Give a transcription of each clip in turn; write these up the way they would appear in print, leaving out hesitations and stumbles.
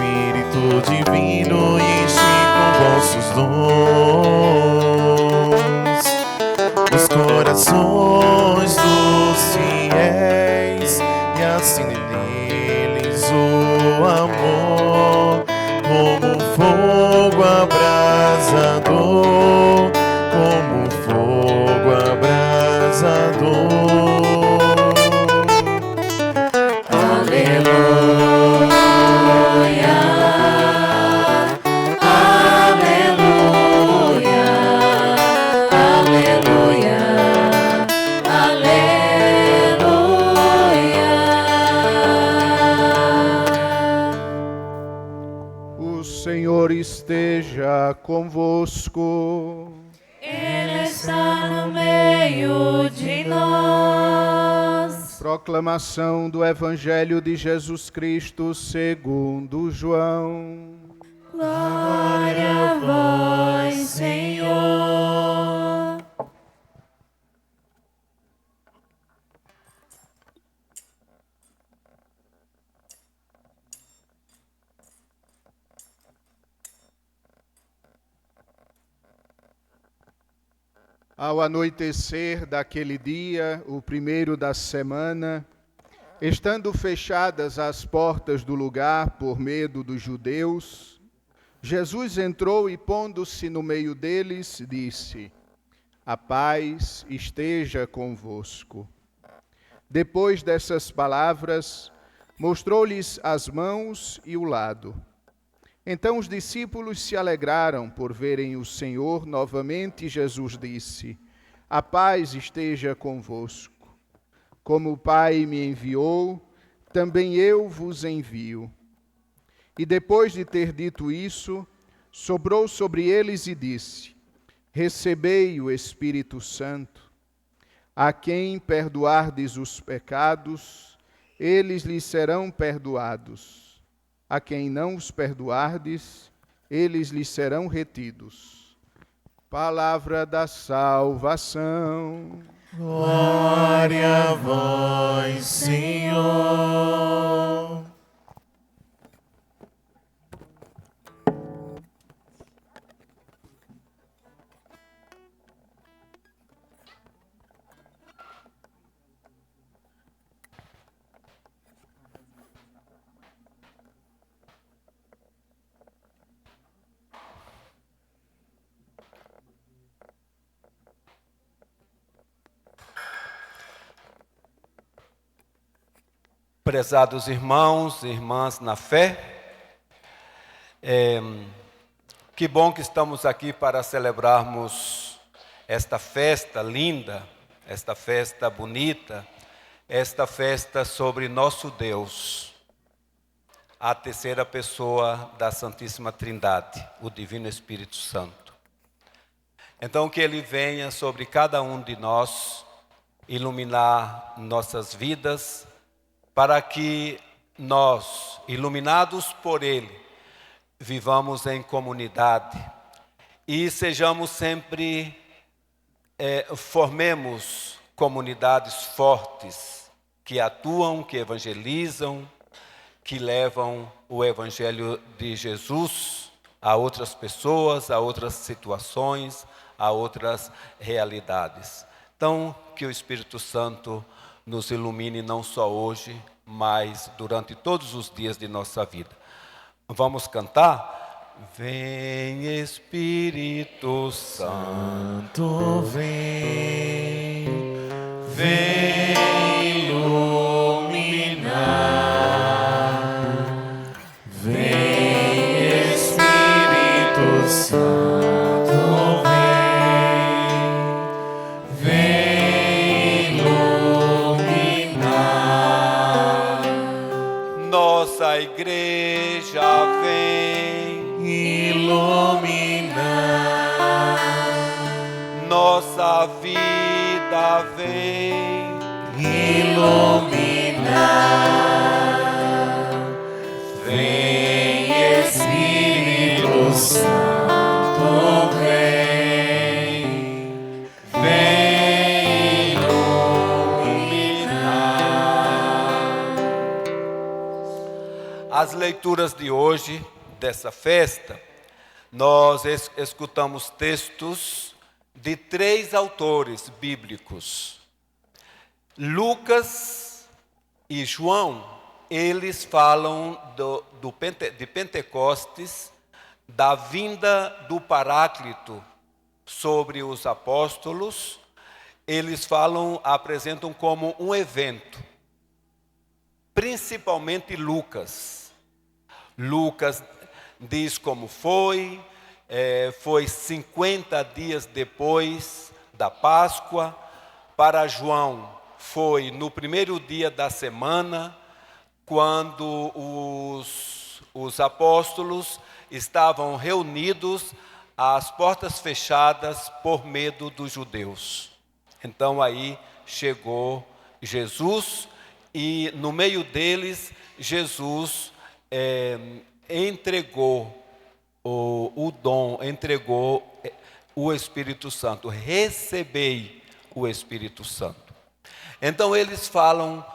Espírito divino, enche com vossos dons os corações dos fiéis e acende neles o amor como fogo abrasador, como fogo abrasador. Aleluia, aleluia, aleluia, aleluia. O Senhor esteja convosco. Ele está no meio de nós. Proclamação do Evangelho de Jesus Cristo segundo João. Glória a vós, Senhor. Ao anoitecer daquele dia, o primeiro da semana, estando fechadas as portas do lugar por medo dos judeus, Jesus entrou e, pondo-se no meio deles, disse: A paz esteja convosco. Depois dessas palavras, mostrou-lhes as mãos e o lado. Então os discípulos se alegraram por verem o Senhor novamente, e Jesus disse: A paz esteja convosco. Como o Pai me enviou, também eu vos envio. E depois de ter dito isso, soprou sobre eles e disse: Recebei o Espírito Santo. A quem perdoardes os pecados, eles lhes serão perdoados. A quem não os perdoardes, eles lhes serão retidos. Palavra da salvação. Glória a vós, Senhor. Prezados irmãos e irmãs na fé, que bom que estamos aqui para celebrarmos esta festa linda, esta festa bonita, esta festa sobre nosso Deus, a terceira pessoa da Santíssima Trindade, o Divino Espírito Santo. Então que Ele venha sobre cada um de nós, iluminar nossas vidas, para que nós, iluminados por Ele, vivamos em comunidade e sejamos sempre, formemos comunidades fortes, que atuam, que evangelizam, que levam o Evangelho de Jesus a outras pessoas, a outras situações, a outras realidades. Então, que o Espírito Santo nos ilumine não só hoje, mas durante todos os dias de nossa vida. Vamos cantar? Vem Espírito Santo, vem, vem iluminar, vem Espírito Santo, vem iluminar, nossa igreja vem iluminar, nossa vida vem iluminar, vem Espírito Santo, vem iluminar. As leituras de hoje, dessa festa, nós escutamos textos de 3 autores bíblicos. Lucas e João, eles falam de Pentecostes, da vinda do Paráclito sobre os apóstolos. Eles apresentam como um evento. Principalmente Lucas. Lucas diz como foi 50 dias depois da Páscoa. Para João, foi no primeiro dia da semana, quando os apóstolos estavam reunidos às portas fechadas por medo dos judeus. Então aí chegou Jesus, e no meio deles, Jesus entregou o dom, entregou o Espírito Santo. Recebei o Espírito Santo. Então eles falam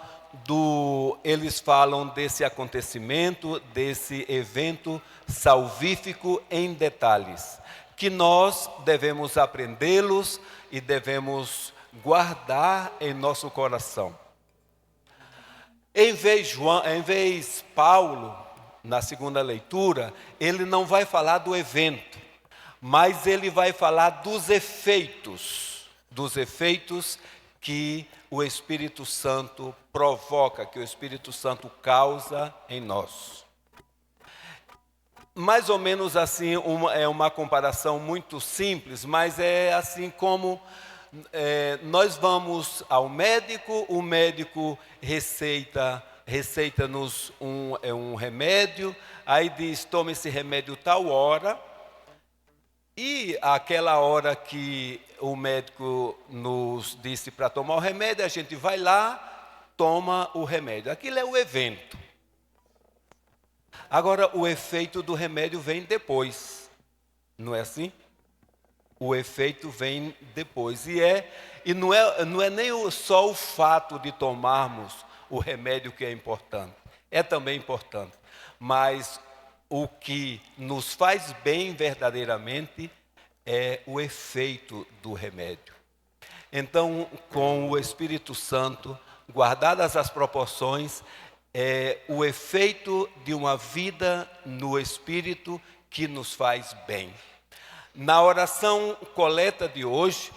desse acontecimento, desse evento salvífico em detalhes, que nós devemos aprendê-los e devemos guardar em nosso coração. Em vez Paulo, na segunda leitura, ele não vai falar do evento, mas ele vai falar dos efeitos que o Espírito Santo provoca, que o Espírito Santo causa em nós. Mais ou menos assim, é uma comparação muito simples, mas é assim como nós vamos ao médico, o médico receita-nos um remédio, aí diz, tome esse remédio tal hora, e aquela hora que o médico nos disse para tomar o remédio, a gente vai lá, toma o remédio. Aquilo é o evento. Agora, o efeito do remédio vem depois, não é assim? O efeito vem depois. E não é nem só o fato de tomarmos o remédio que é importante. É também importante. Mas o que nos faz bem verdadeiramente é o efeito do remédio. Então, com o Espírito Santo, guardadas as proporções, é o efeito de uma vida no Espírito que nos faz bem. Na oração coleta de hoje,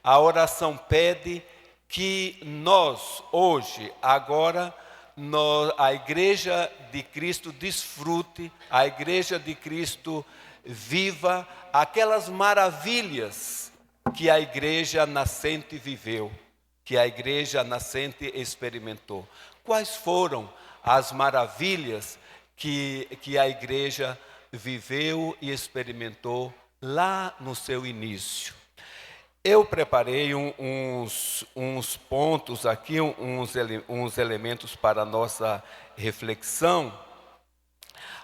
a oração pede que nós, hoje, agora, a Igreja de Cristo desfrute, a Igreja de Cristo viva aquelas maravilhas que a Igreja nascente viveu, que a Igreja nascente experimentou. Quais foram as maravilhas que a Igreja viveu e experimentou lá no seu início? Eu preparei uns pontos aqui, uns elementos para a nossa reflexão,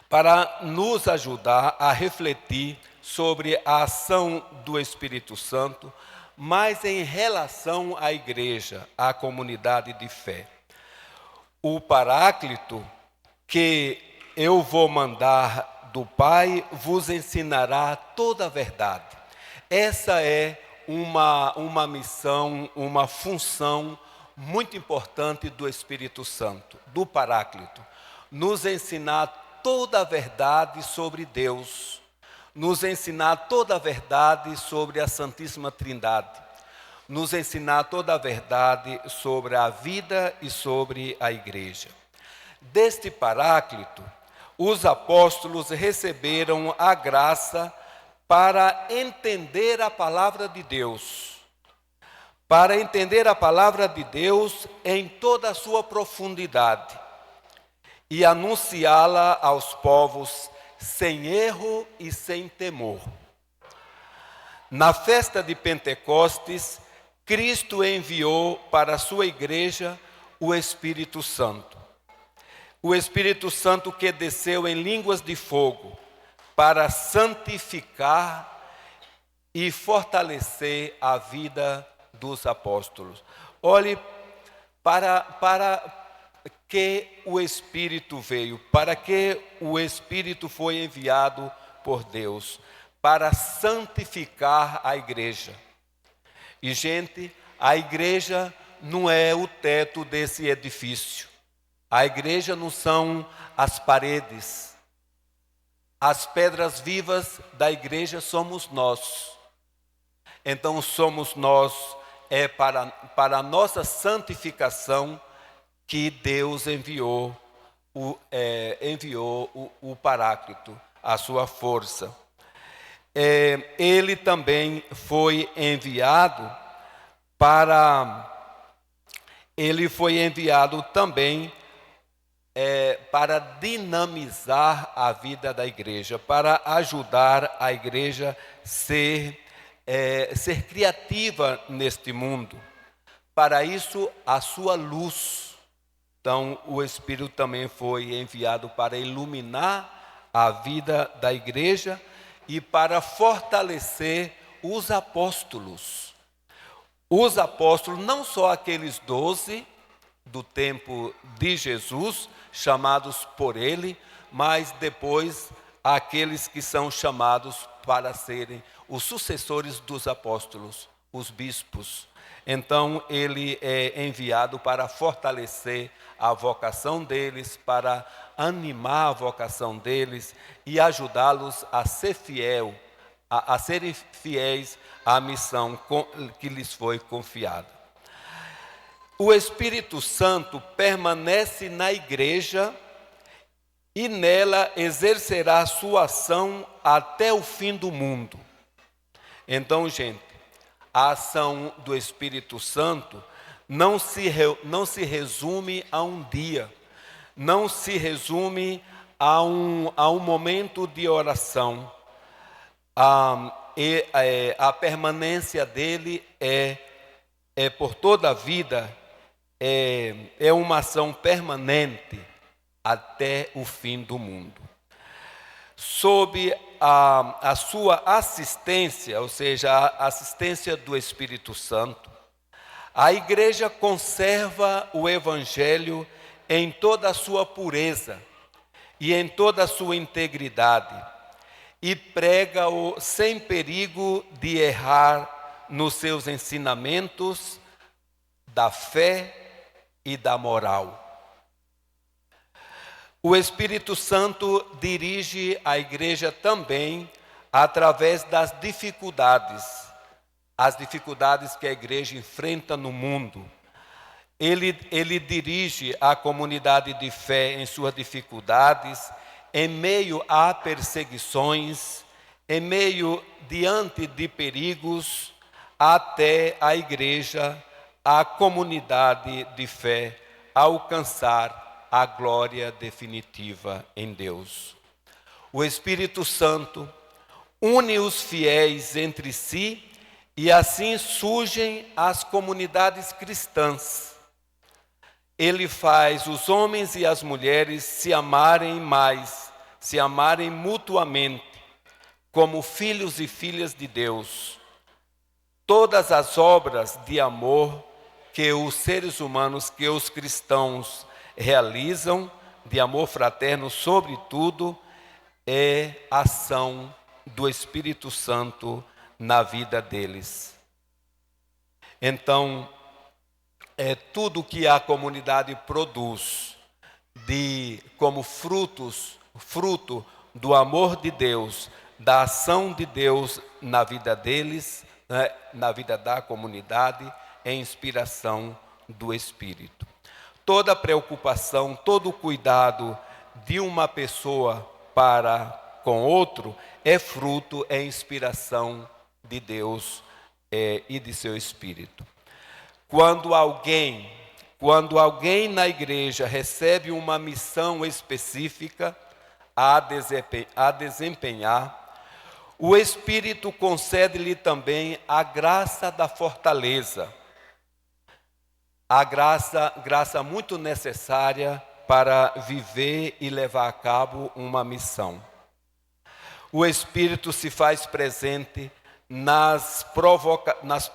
para nos ajudar a refletir sobre a ação do Espírito Santo, mas em relação à igreja, à comunidade de fé. O Paráclito, que eu vou mandar do Pai, vos ensinará toda a verdade. Essa é uma missão, uma função muito importante do Espírito Santo, do Paráclito. Nos ensinar toda a verdade sobre Deus, nos ensinar toda a verdade sobre a Santíssima Trindade, nos ensinar toda a verdade sobre a vida e sobre a igreja. Deste Paráclito, os apóstolos receberam a graça para entender a palavra de Deus, para entender a palavra de Deus em toda a sua profundidade e anunciá-la aos povos sem erro e sem temor. Na festa de Pentecostes, Cristo enviou para a sua igreja o Espírito Santo. O Espírito Santo que desceu em línguas de fogo para santificar e fortalecer a vida dos apóstolos. Olhe, para que o Espírito veio, para que o Espírito foi enviado por Deus, para santificar a igreja. E, gente, a igreja não é o teto desse edifício. A igreja não são as paredes. As pedras vivas da igreja somos nós. Então somos nós, para a nossa santificação que Deus enviou o Paráclito, a sua força. Ele também foi enviado também para dinamizar a vida da igreja, para ajudar a igreja ser criativa neste mundo. Para isso, a sua luz. Então, o Espírito também foi enviado para iluminar a vida da igreja e para fortalecer os apóstolos. Os apóstolos, não só aqueles 12 do tempo de Jesus, chamados por ele, mas depois aqueles que são chamados para serem os sucessores dos apóstolos, os bispos. Então, ele é enviado para fortalecer a vocação deles, para animar a vocação deles e ajudá-los a ser a serem fiéis à missão que lhes foi confiada. O Espírito Santo permanece na igreja e nela exercerá a sua ação até o fim do mundo. Então, gente, a ação do Espírito Santo não se resume a um dia, não se resume a um momento de oração. A permanência dele é por toda a vida, é uma ação permanente até o fim do mundo. Sob a sua assistência, ou seja, a assistência do Espírito Santo, a igreja conserva o Evangelho em toda a sua pureza e em toda a sua integridade, e prega-o sem perigo de errar nos seus ensinamentos da fé e da moral. O Espírito Santo dirige a igreja também através das dificuldades, as dificuldades que a igreja enfrenta no mundo. Ele dirige a comunidade de fé em suas dificuldades, em meio a perseguições, diante de perigos, até a igreja, a comunidade de fé, alcançar a glória definitiva em Deus. O Espírito Santo une os fiéis entre si e assim surgem as comunidades cristãs. Ele faz os homens e as mulheres se amarem mais, se amarem mutuamente, como filhos e filhas de Deus. Todas as obras de amor que os seres humanos, que os cristãos realizam, de amor fraterno, sobretudo, é ação do Espírito Santo na vida deles. Então, tudo que a comunidade produz como fruto do amor de Deus, da ação de Deus na vida deles, na vida da comunidade, é inspiração do Espírito. Toda preocupação, todo cuidado de uma pessoa para com outro é fruto, é inspiração de Deus e de seu Espírito. Quando alguém na igreja recebe uma missão específica a desempenhar, o Espírito concede-lhe também a graça da fortaleza, a graça muito necessária para viver e levar a cabo uma missão. O Espírito se faz presente nas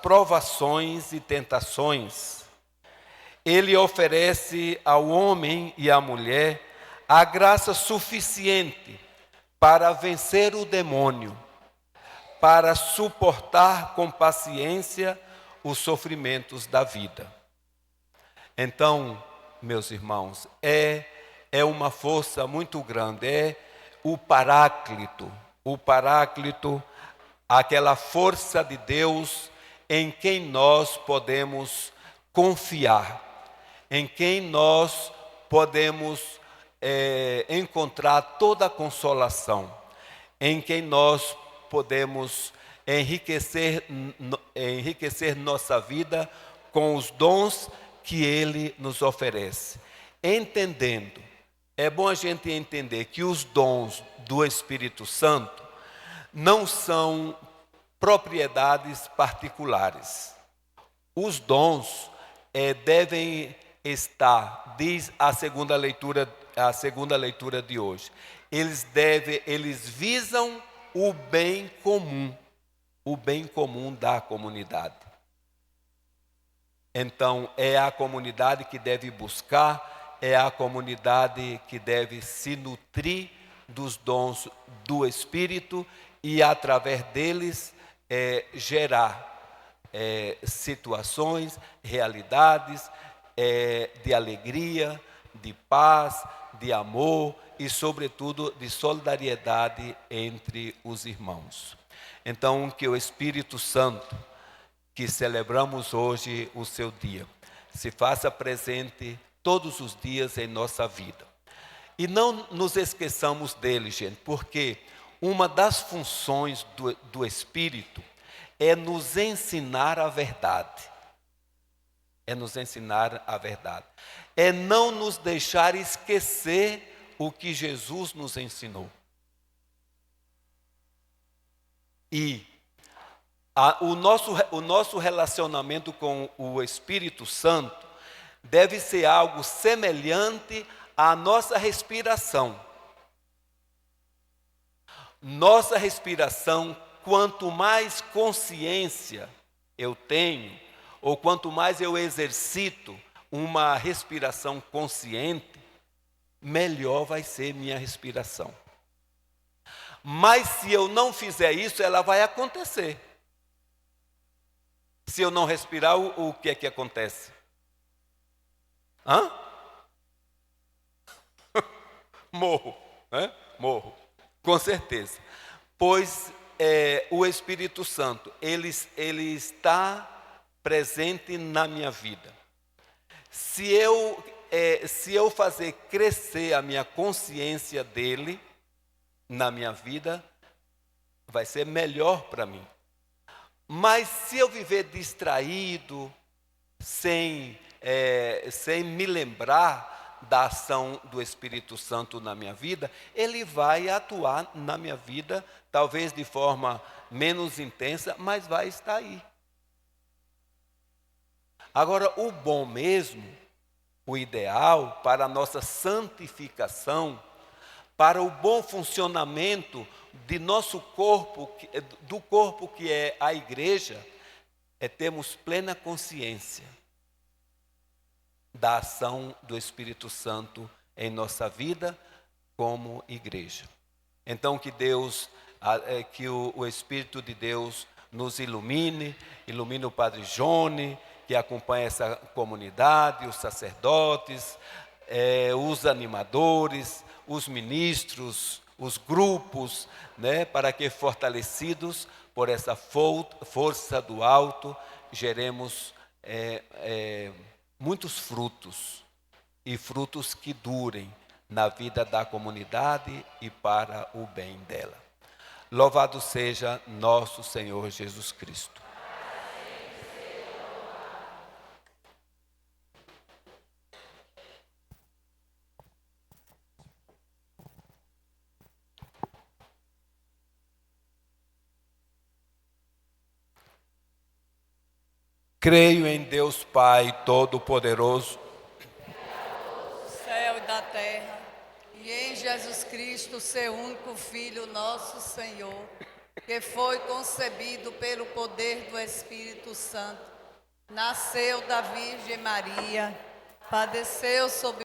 provações e tentações. Ele oferece ao homem e à mulher a graça suficiente para vencer o demônio, para suportar com paciência os sofrimentos da vida. Então, meus irmãos, é uma força muito grande, é o Paráclito, aquela força de Deus em quem nós podemos confiar, em quem nós podemos encontrar toda a consolação, em quem nós podemos enriquecer nossa vida com os dons que Ele nos oferece. Entendendo, é bom a gente entender que os dons do Espírito Santo não são propriedades particulares. Os dons devem estar, diz a segunda leitura de hoje, eles visam o bem comum da comunidade. Então, é a comunidade que deve buscar, é a comunidade que deve se nutrir dos dons do Espírito e, através deles, gerar situações, realidades de alegria, de paz, de amor e, sobretudo, de solidariedade entre os irmãos. Então, que o Espírito Santo, que celebramos hoje o seu dia, se faça presente todos os dias em nossa vida. E não nos esqueçamos dele, gente, porque uma das funções do Espírito é nos ensinar a verdade. É nos ensinar a verdade. É não nos deixar esquecer o que Jesus nos ensinou. E o nosso relacionamento com o Espírito Santo deve ser algo semelhante à nossa respiração. Nossa respiração, quanto mais consciência eu tenho, ou quanto mais eu exercito uma respiração consciente, melhor vai ser minha respiração. Mas se eu não fizer isso, ela vai acontecer. Se eu não respirar, o que é que acontece? Morro, né? Morro, com certeza. Pois o Espírito Santo, ele está presente na minha vida. Se eu fazer crescer a minha consciência dele na minha vida, vai ser melhor para mim. Mas se eu viver distraído, sem me lembrar da ação do Espírito Santo na minha vida, ele vai atuar na minha vida, talvez de forma menos intensa, mas vai estar aí. Agora, o bom mesmo, o ideal para a nossa santificação, para o bom funcionamento de nosso corpo, do corpo que é a igreja, é termos plena consciência da ação do Espírito Santo em nossa vida como igreja. Então que o Espírito de Deus nos ilumine o Padre Johnny, que acompanha essa comunidade, os sacerdotes, os animadores, os ministros, os grupos, né, para que, fortalecidos por essa força do alto, geremos muitos frutos, e frutos que durem na vida da comunidade e para o bem dela. Louvado seja nosso Senhor Jesus Cristo. Creio em Deus Pai Todo-Poderoso, do céu e da terra, e em Jesus Cristo, seu único Filho, nosso Senhor, que foi concebido pelo poder do Espírito Santo, nasceu da Virgem Maria, padeceu sob